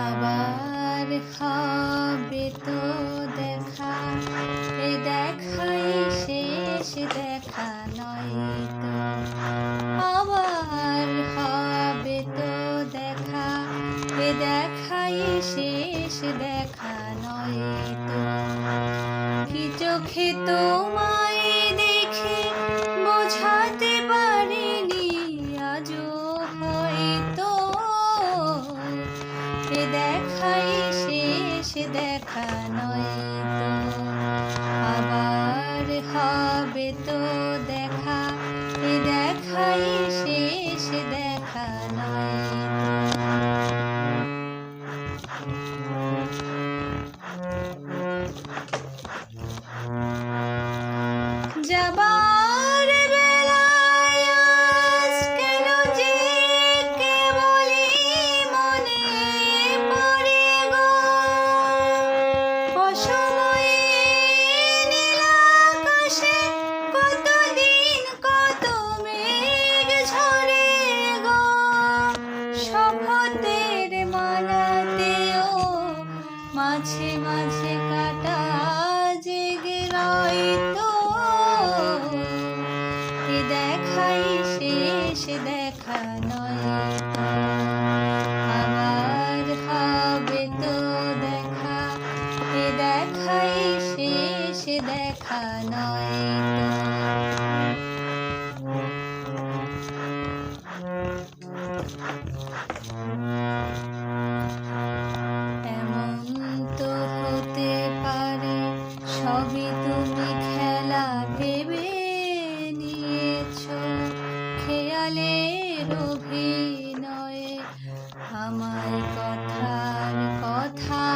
আবার হবে তো দেখা, এ দেখাই শেষ দেখা নয় তো। আবার হবে তো দেখা, এ দেখাই শেষ দেখা নয় তো। কি চোখে তোমায় দেখে বোঝাতে পারিনি আজও হয়তো, এ দেখাই শেষ দেখা নয় তো। আবার হবে তো দেখা, এ দেখাই শেষ দেখা নয় তো। যাবার বেলায় আজ কেন যে কেবলই মনে পড়ে গো, অসময়ে নীল আকাশে কতদিন কত মেঘ ঝরে গো। শপথের মালাতেও মাঝে মাঝে কাটা জেগে রয় তো, এ দেখাই শেষ দেখা নয় তো। আবার হবে তো দেখা, এ দেখাই শেষ দেখা নয় তো। এমন তো হতে পারে সবই তুমি খেলা ভেবে নিয়েছো, খেয়ালের অভিনয়ে আমায় কথার কথা